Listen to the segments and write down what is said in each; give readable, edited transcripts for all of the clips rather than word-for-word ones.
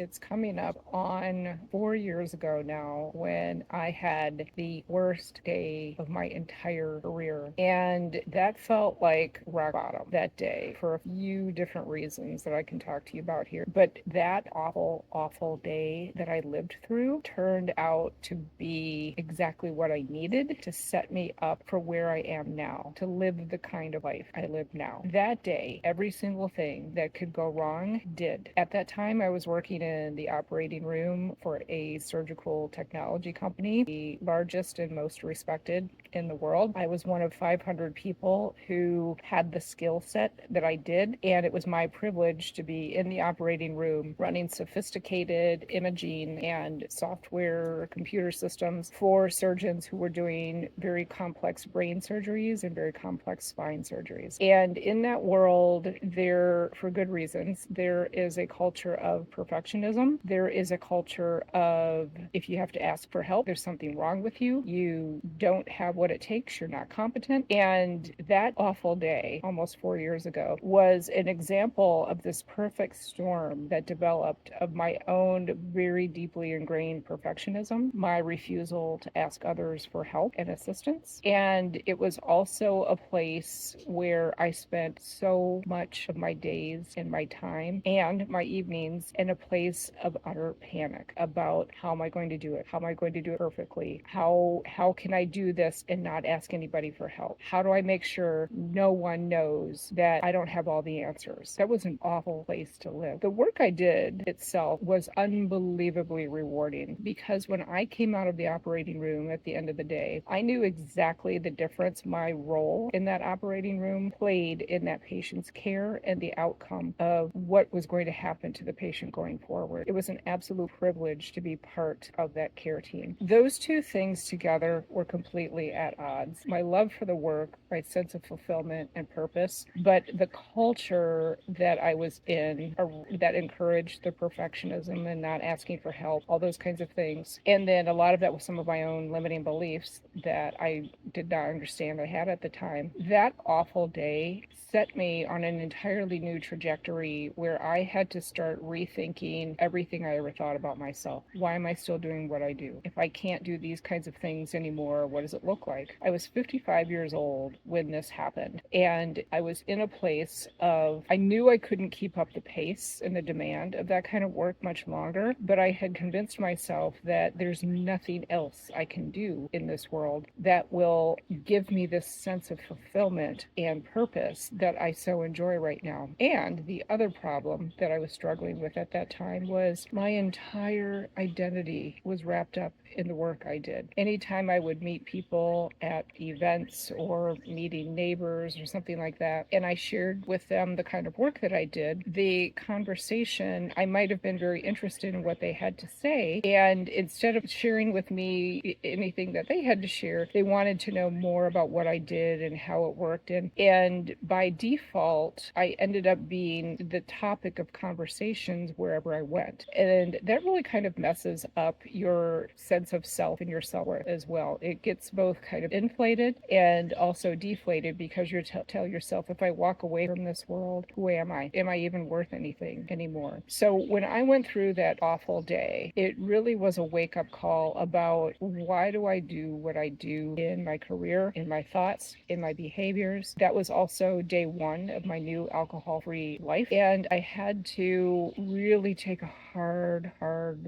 It's coming up on 4 years ago now when I had the worst day of my entire career. And that felt like rock bottom that day for a few different reasons that I can talk to you about here. But that awful, awful day that I lived through turned out to be exactly what I needed to set me up for where I am now, to live the kind of life I live now. That day, every single thing that could go wrong did. At that time, I was working in the operating room for a surgical technology company, the largest and most respected in the world. I was one of 500 people who had the skill set that I did, and it was my privilege to be in the operating room running sophisticated imaging and software computer systems for surgeons who were doing very complex brain surgeries and very complex spine surgeries. And in that world, there, for good reasons, there is a culture of perfectionism. There is a culture of, if you have to ask for help, there's something wrong with you. You don't have what it takes. You're not competent. And that awful day, almost 4 years ago, was an example of this perfect storm that developed of my own very deeply ingrained perfectionism, my refusal to ask others for help and assistance. And it was also a place where I spent so much of my days and my time and my evenings in a place of utter panic about how am I going to do it? How am I going to do it perfectly? How can I do this and not ask anybody for help? How do I make sure no one knows that I don't have all the answers? That was an awful place to live. The work I did itself was unbelievably rewarding because when I came out of the operating room at the end of the day, I knew exactly the difference my role in that operating room played in that patient's care and the outcome of what was going to happen to the patient going forward. It was an absolute privilege to be part of that care team. Those two things together were completely at odds. My love for the work, my sense of fulfillment and purpose, but the culture that I was in that encouraged the perfectionism and not asking for help, all those kinds of things. And then a lot of that was some of my own limiting beliefs that I did not understand I had at the time. That awful day set me on an entirely new trajectory where I had to start rethinking everything I ever thought about myself. Why am I still doing what I do? If I can't do these kinds of things anymore, what does it look like? I was 55 years old when this happened, and I was in a place of, I knew I couldn't keep up the pace and the demand of that kind of work much longer, but I had convinced myself that there's nothing else I can do in this world that will give me this sense of fulfillment and purpose that I so enjoy right now. And the other problem that I was struggling with at that time was my entire identity was wrapped up in the work I did. Anytime I would meet people at events or meeting neighbors or something like that, and I shared with them the kind of work that I did, the conversation, I might have been very interested in what they had to say. And instead of sharing with me anything that they had to share, they wanted to know more about what I did and how it worked. And by default, I ended up being the topic of conversations wherever I went. And that really kind of messes up your sense of self and your self-worth as well. It gets both kind of inflated and also deflated because you tell yourself, if I walk away from this world, who am I? Am I even worth anything anymore? So when I went through that awful day, it really was a wake-up call about why do I do what I do in my career, in my thoughts, in my behaviors. That was also day one of my new alcohol-free life. And I had to really take a hard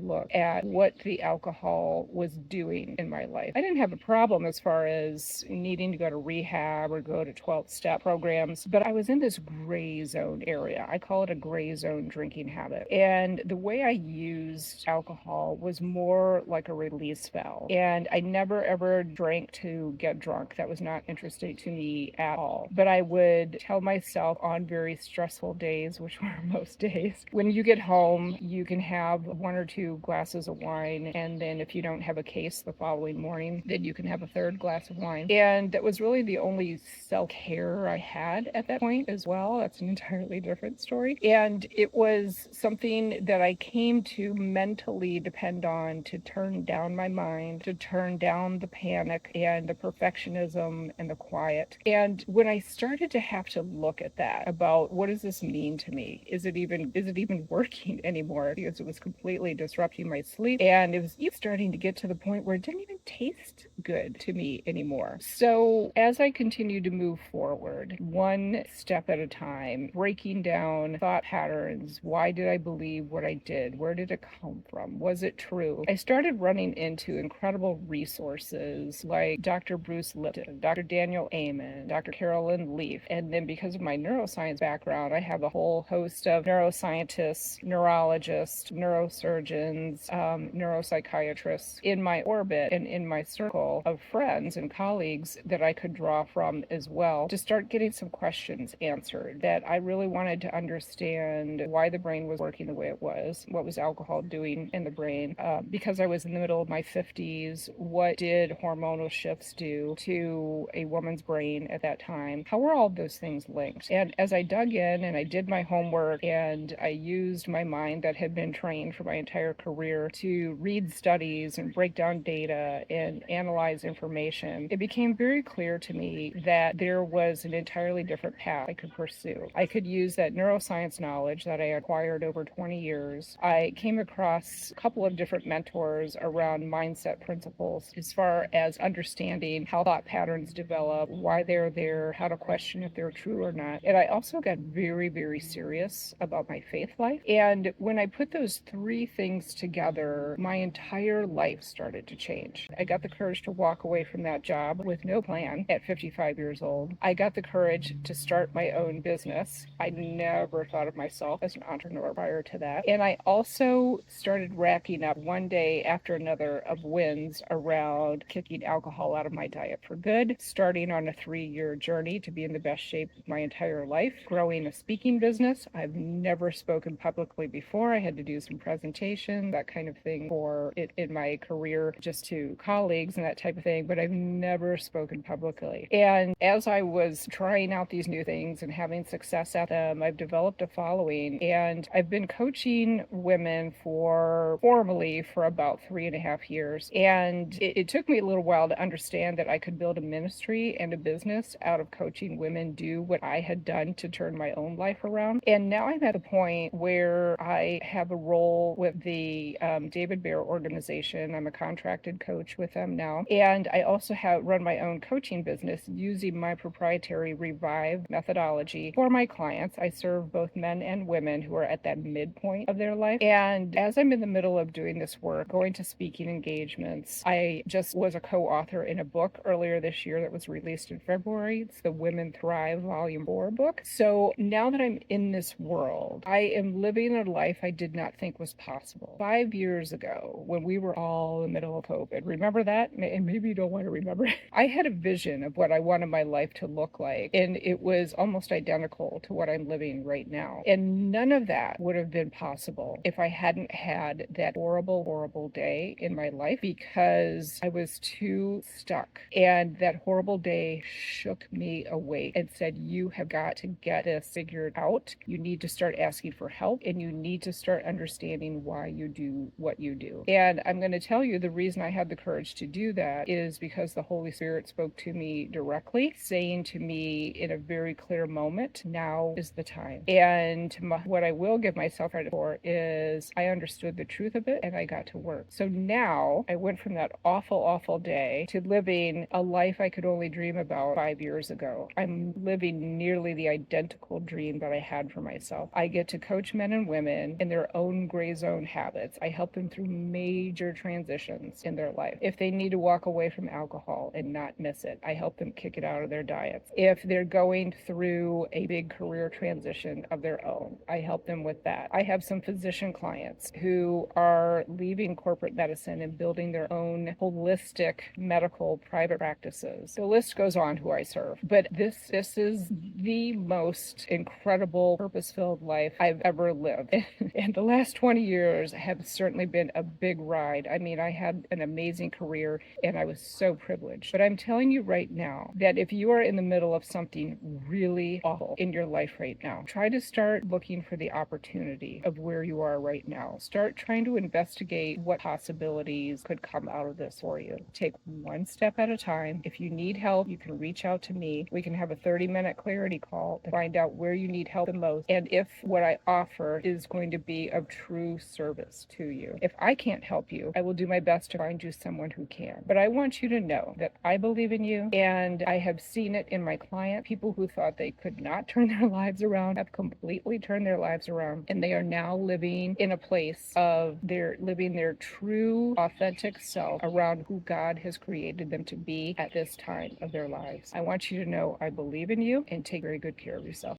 look at what the alcohol was doing in my life. I didn't have a problem as far as needing to go to rehab or go to 12-step programs, but I was in this gray zone area. I call it a gray zone drinking habit. And the way I used alcohol was more like a release valve. And I never ever drank to get drunk. That was not interesting to me at all. But I would tell myself on very stressful days, which were most days, when you get home, you can have one or two glasses of wine, and then if you don't have a case the following morning, then you can have a third glass of wine. And that was really the only self-care I had at that point as well. That's an entirely different story. And it was something that I came to mentally depend on to turn down my mind, to turn down the panic and the perfectionism and the quiet. And when I started to have to look at that about what does this mean to me? Is it even working anymore? because it was completely disrupting my sleep. And it was even starting to get to the point where it didn't even taste good to me anymore. So as I continued to move forward, one step at a time, breaking down thought patterns, why did I believe what I did? Where did it come from? Was it true? I started running into incredible resources like Dr. Bruce Lipton, Dr. Daniel Amen, Dr. Carolyn Leaf. And then because of my neuroscience background, I have a whole host of neuroscientists, neurologists, neurosurgeons, neuropsychiatrists in my orbit and in my circle of friends and colleagues that I could draw from as well to start getting some questions answered that I really wanted to understand why the brain was working the way it was, what was alcohol doing in the brain, because I was in the middle of my 50s, what did hormonal shifts do to a woman's brain at that time? How were all those things linked? And as I dug in and I did my homework and I used my mind that had been trained for my entire career to read studies and break down data and analyze information, it became very clear to me that there was an entirely different path I could pursue. I could use that neuroscience knowledge that I acquired over 20 years. I came across a couple of different mentors around mindset principles as far as understanding how thought patterns develop, why they're there, how to question if they're true or not. And I also got very, very serious about my faith life. And when I put those three things together, my entire life started to change. I got the courage to walk away from that job with no plan at 55 years old. I got the courage to start my own business. I never thought of myself as an entrepreneur prior to that. And I also started racking up one day after another of wins around kicking alcohol out of my diet for good, starting on a 3-year journey to be in the best shape of my entire life, growing a speaking business. I've never spoken publicly before. I had to do some presentation, that kind of thing for it in my career, just to colleagues and that type of thing, but I've never spoken publicly. And as I was trying out these new things and having success at them, I've developed a following, and I've been coaching women formally for about 3.5 years. And it took me a little while to understand that I could build a ministry and a business out of coaching women do what I had done to turn my own life around. And now I'm at a point where I have a role with the David Bear organization. I'm a contracted coach with them now. And I also run my own coaching business using my proprietary Revive methodology for my clients. I serve both men and women who are at that midpoint of their life. And as I'm in the middle of doing this work, going to speaking engagements, I just was a co-author in a book earlier this year that was released in February. It's the Women Thrive Volume 4 book. So now that I'm in this world, I am living a life I did not think was possible. 5 years ago, when we were all in the middle of COVID, remember that? And maybe you don't want to remember. I had a vision of what I wanted my life to look like, and it was almost identical to what I'm living right now. And none of that would have been possible if I hadn't had that horrible, horrible day in my life, because I was too stuck. And that horrible day shook me awake and said, you have got to get this figured out. You need to start asking for help, and you need to start understanding why you do what you do. And I'm going to tell you the reason I had the courage to do that is because the Holy Spirit spoke to me directly, saying to me in a very clear moment, now is the time. And what I will give myself credit for is I understood the truth of it and I got to work. So now I went from that awful, awful day to living a life I could only dream about 5 years ago. I'm living nearly the identical dream that I had for myself. I get to coach men and women in their own gray zone habits. I help them through major transitions in their life. If they need to walk away from alcohol and not miss it, I help them kick it out of their diets. If they're going through a big career transition of their own, I help them with that. I have some physician clients who are leaving corporate medicine and building their own holistic medical private practices. The list goes on who I serve. But this is the most incredible, purpose-filled life I've ever lived. And the last 20 years have certainly been a big ride. I mean, I had an amazing amazing career, and I was so privileged. But I'm telling you right now that if you are in the middle of something really awful in your life right now, try to start looking for the opportunity of where you are right now. Start trying to investigate what possibilities could come out of this for you. Take one step at a time. If you need help, you can reach out to me. We can have a 30-minute clarity call to find out where you need help the most and if what I offer is going to be of true service to you. If I can't help you, I will do my best to find you someone who can. But I want you to know that I believe in you, and I have seen it in my client. People who thought they could not turn their lives around have completely turned their lives around, and they are now living in a place of living their true, authentic self around who God has created them to be at this time of their lives. I want you to know I believe in you, and take very good care of yourself.